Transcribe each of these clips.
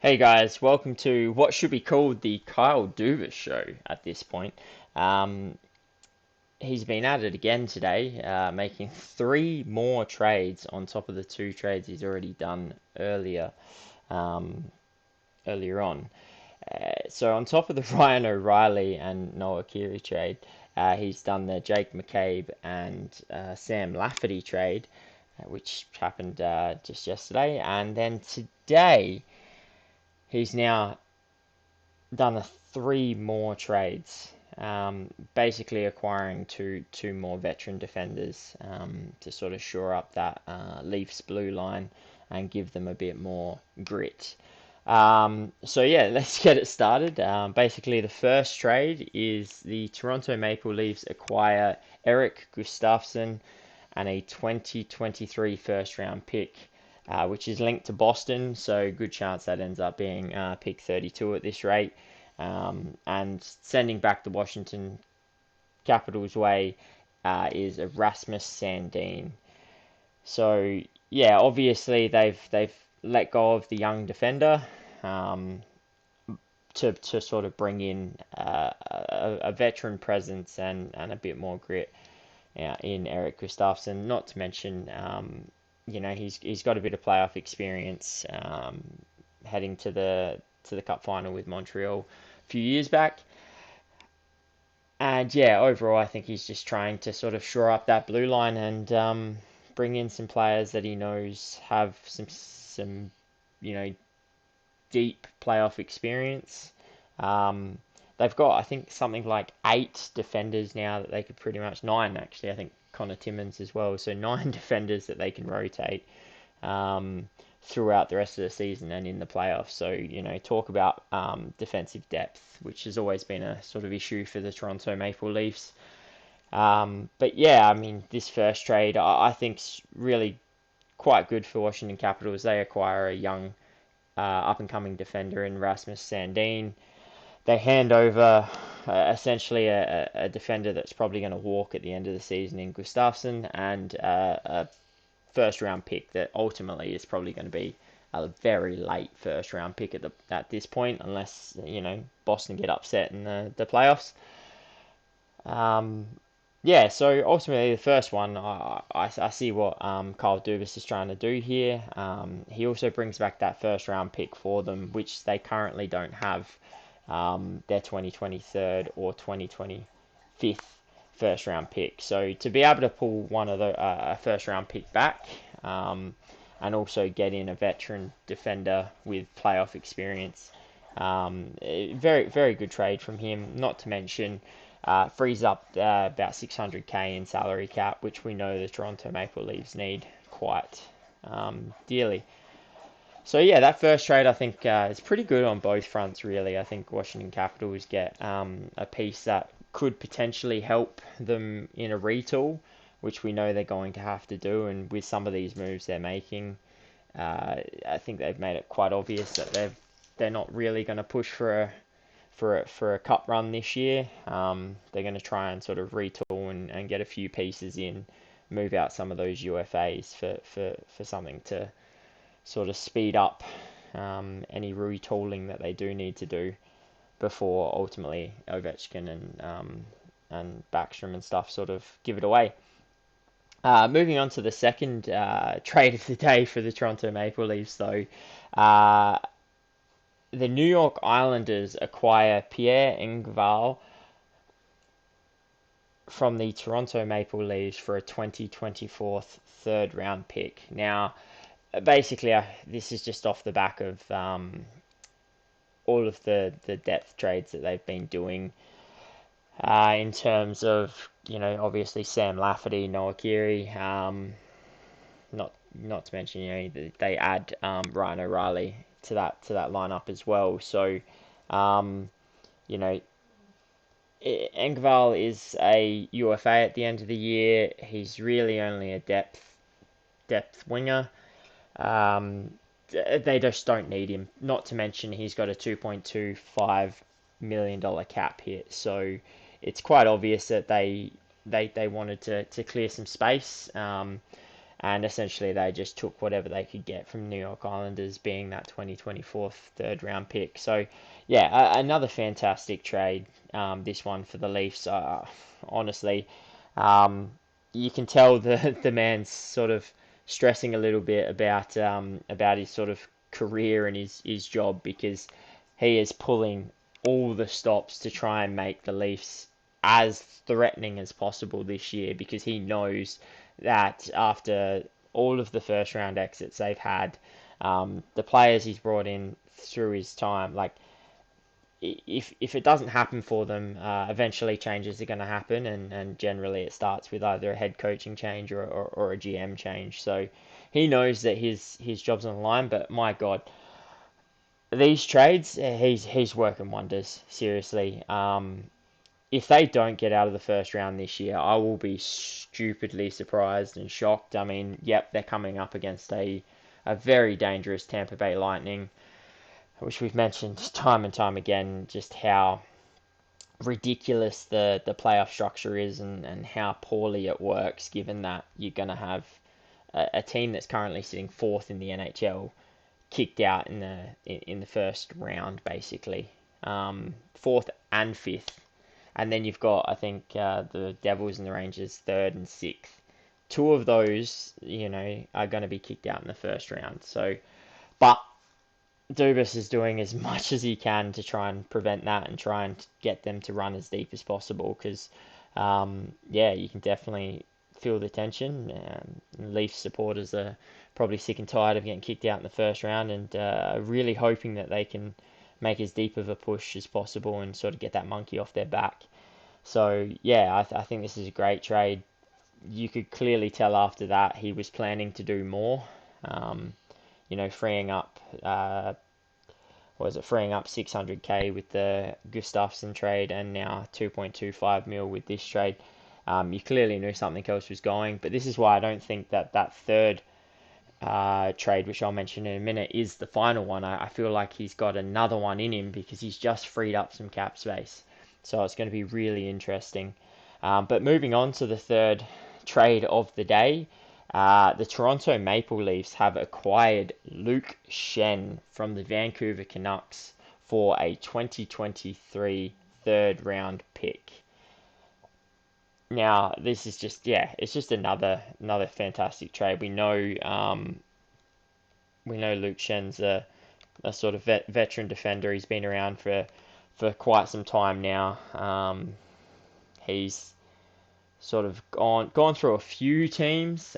Hey guys, welcome to what should be called the Kyle Dubas show at this point. Um, he's been at it again today, making three more trades on top of the two trades he's already done um, earlier on. So on top of the Ryan O'Reilly and Noah Keary trade, he's done the Jake McCabe and Sam Lafferty trade, which happened just yesterday, and then today he's now done three more trades, basically acquiring two more veteran defenders to sort of shore up that Leafs blue line and give them a bit more grit. So yeah, let's get it started. Basically, the first trade is the Toronto Maple Leafs acquire Eric Gustafsson and a 2023 first round pick, which is linked to Boston. So good chance that ends up being pick 32 at this rate. And sending back the Washington Capitals way is Erasmus Sandin. So yeah, obviously they've let go of the young defender um, to sort of bring in a veteran presence and a bit more grit in Eric Gustafsson. Not to mention, he's got a bit of playoff experience heading to the Cup final with Montreal a few years back. And yeah, overall, I think he's just trying to sort of shore up that blue line and bring in some players that he knows have some you know deep playoff experience. Um, they've got, I think, something like eight defenders now that they could pretty much nine actually. I think Connor Timmins as well, so nine defenders that they can rotate um, throughout the rest of the season and in the playoffs. So, talk about defensive depth, which has always been a sort of issue for the Toronto Maple Leafs. But yeah, I mean, this first trade I think's really quite good for Washington Capitals. They acquire a young up and coming defender in Rasmus Sandin. They hand over essentially a defender that's probably going to walk at the end of the season in Gustafsson and a first round pick that ultimately is probably going to be a very late first round pick at this point, unless Boston get upset in the playoffs. Um, yeah, so ultimately the first one, I see what Kyle Dubas is trying to do here. He also brings back that first round pick for them, which they currently don't have their 2023 or 2025 first round pick. So to be able to pull one of the first round pick back and also get in a veteran defender with playoff experience, very very good trade from him. Not to mention frees up about 600K in salary cap, which we know the Toronto Maple Leafs need quite dearly. So yeah, that first trade I think is pretty good on both fronts. Really, I think Washington Capitals get a piece that could potentially help them in a retool, which we know they're going to have to do. And with some of these moves they're making, I think they've made it quite obvious that they're not really going to push for a cup run this year. They're going to try and sort of retool and get a few pieces in, move out some of those UFAs for something to sort of speed up any retooling that they do need to do before ultimately Ovechkin and Backstrom and stuff sort of give it away. Moving on to the second trade of the day for the Toronto Maple Leafs, though, uh, the New York Islanders acquire Pierre Engvall from the Toronto Maple Leafs for a 2024 third round pick. Now, basically, this is just off the back of all of the depth trades that they've been doing in terms of, obviously Sam Lafferty, Noah Keary, not to mention, they add Ryan O'Reilly to that lineup as well. So, you know, Engvall is a UFA at the end of the year. He's really only a depth winger. Um, they just don't need him. Not to mention he's got a $2.25 million cap hit, so it's quite obvious that they wanted to clear some space. and essentially they just took whatever they could get from New York Islanders, being that 2024 third round pick. So yeah, another fantastic trade. This one for the Leafs. Honestly, um, you can tell the man's sort of stressing a little bit about his sort of career and his job, because he is pulling all the stops to try and make the Leafs as threatening as possible this year, because he knows that after all of the first round exits they've had, the players he's brought in through his time, like if it doesn't happen for them, eventually changes are going to happen, and generally it starts with either a head coaching change or a GM change. So he knows that his job's on the line, but my God, these trades, he's working wonders, seriously. If they don't get out of the first round this year, I will be stupidly surprised and shocked. I mean, yep, they're coming up against a very dangerous Tampa Bay Lightning, which we've mentioned time and time again, just how ridiculous the playoff structure is, and how poorly it works, given that you're going to have a team that's currently sitting fourth in the NHL kicked out in the first round, basically, fourth and fifth, and then you've got, I think, the Devils and the Rangers third and sixth. Two of those, are going to be kicked out in the first round. So, but Dubas is doing as much as he can to try and prevent that and try and get them to run as deep as possible, because, yeah, you can definitely feel the tension. Leafs supporters are probably sick and tired of getting kicked out in the first round, and really hoping that they can make as deep of a push as possible and sort of get that monkey off their back. So, yeah, I think this is a great trade. You could clearly tell after that he was planning to do more. Um, freeing up, freeing up 600k with the Gustafsson trade, and now 2.25 mil with this trade. You clearly knew something else was going, but this is why I don't think that third trade, which I'll mention in a minute, is the final one. I feel like he's got another one in him, because he's just freed up some cap space. So it's going to be really interesting. But moving on to the third trade of the day, the Toronto Maple Leafs have acquired Luke Schenn from the Vancouver Canucks for a 2023 third round pick. Now, this is just, yeah, it's just another fantastic trade. We know Luke Schenn's a sort of veteran defender. He's been around for quite some time now. He's sort of gone through a few teams.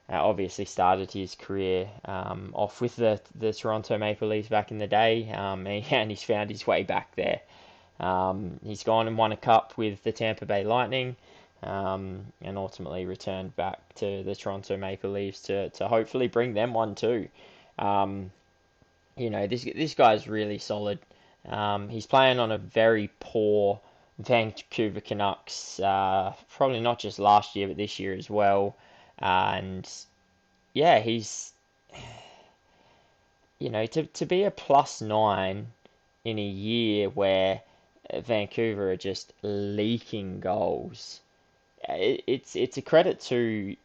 Obviously started his career off with the Toronto Maple Leafs back in the day, and he's found his way back there. He's gone and won a cup with the Tampa Bay Lightning, and ultimately returned back to the Toronto Maple Leafs to hopefully bring them one too. This guy's really solid. He's playing on a very poor Vancouver Canucks, probably not just last year, but this year as well. And yeah, he's, to be a +9 in a year where Vancouver are just leaking goals. It's a credit to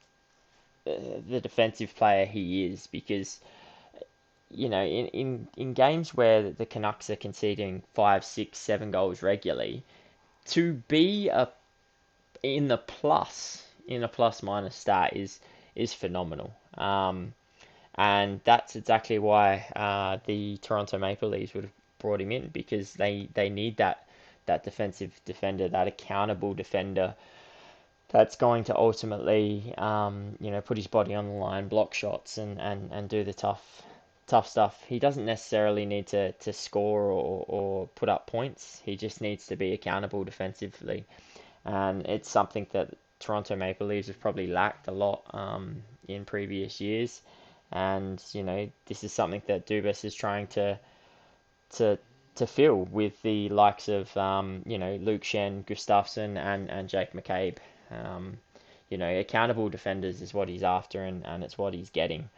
the defensive player he is, because in games where the Canucks are conceding 5, 6, 7 goals regularly, to be in a plus minus stat is phenomenal. And that's exactly why the Toronto Maple Leafs would have brought him in, because they need that defensive defender, that accountable defender that's going to ultimately put his body on the line, block shots, and do the tough stuff. He doesn't necessarily need to score or put up points. He just needs to be accountable defensively, and it's something that Toronto Maple Leafs have probably lacked a lot in previous years. And this is something that Dubas is trying to fill with the likes of Luke Schenn, Gustafsson, and Jake McCabe. Accountable defenders is what he's after, and it's what he's getting.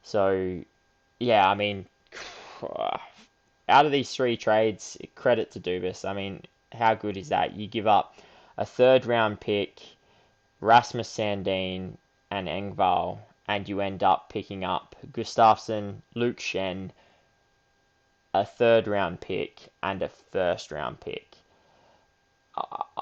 So yeah, I mean, out of these three trades, credit to Dubas. I mean, how good is that? You give up a third round pick, Rasmus Sandin, and Engvall, and you end up picking up Gustafsson, Luke Schenn, a third round pick, and a first round pick.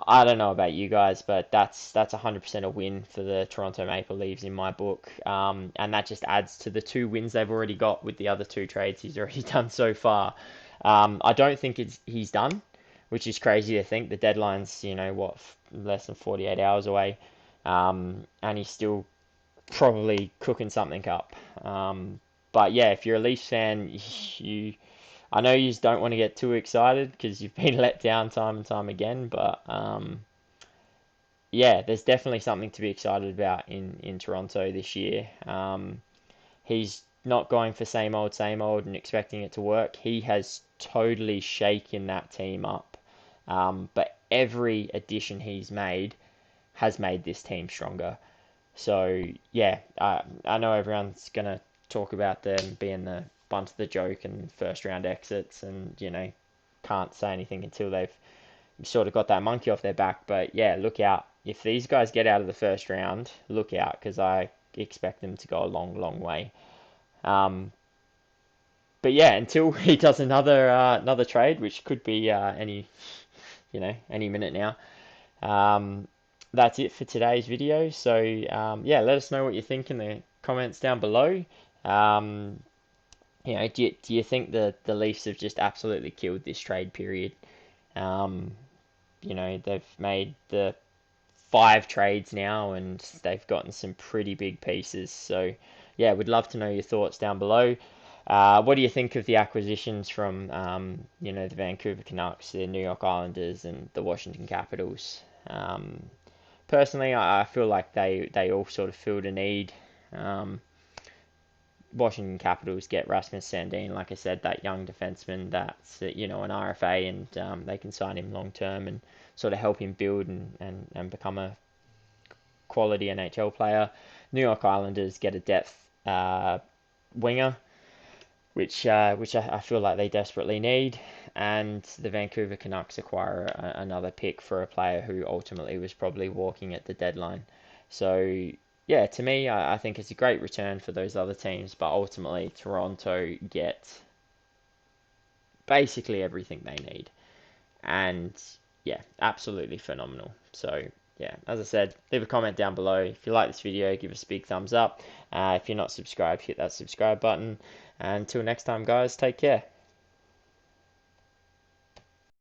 I don't know about you guys, but that's 100% a win for the Toronto Maple Leafs in my book. And that just adds to the 2 wins they've already got with the other 2 trades he's already done so far. I don't think he's done, which is crazy to think. The deadline's, less than 48 hours away. And he's still probably cooking something up. But yeah, if you're a Leafs fan, I know you just don't want to get too excited because you've been let down time and time again, but yeah, there's definitely something to be excited about in Toronto this year. He's not going for same old, and expecting it to work. He has totally shaken that team up. But every addition he's made has made this team stronger. So yeah, I know everyone's gonna talk about them being the bunt of the joke and first round exits, and can't say anything until they've sort of got that monkey off their back. But yeah, look out if these guys get out of the first round. Look out, because I expect them to go a long, long way. But yeah, until he does another trade, which could be any minute now. That's it for today's video. So yeah, let us know what you think in the comments down below. Do you think the Leafs have just absolutely killed this trade period? They've made the 5 trades now, and they've gotten some pretty big pieces. So yeah, we'd love to know your thoughts down below. What do you think of the acquisitions from the Vancouver Canucks, the New York Islanders, and the Washington Capitals? Personally, I feel like they all sort of filled a need. Washington Capitals get Rasmus Sandin, like I said, that young defenseman that's an RFA, and they can sign him long term and sort of help him build and become a quality NHL player. New York Islanders get a depth winger, which I feel like they desperately need, and the Vancouver Canucks acquire another pick for a player who ultimately was probably walking at the deadline. So yeah, to me, I think it's a great return for those other teams, but ultimately Toronto get basically everything they need, and yeah, absolutely phenomenal. So yeah, as I said, leave a comment down below. If you like this video, give us a big thumbs up. If you're not subscribed, hit that subscribe button. And until next time, guys, take care.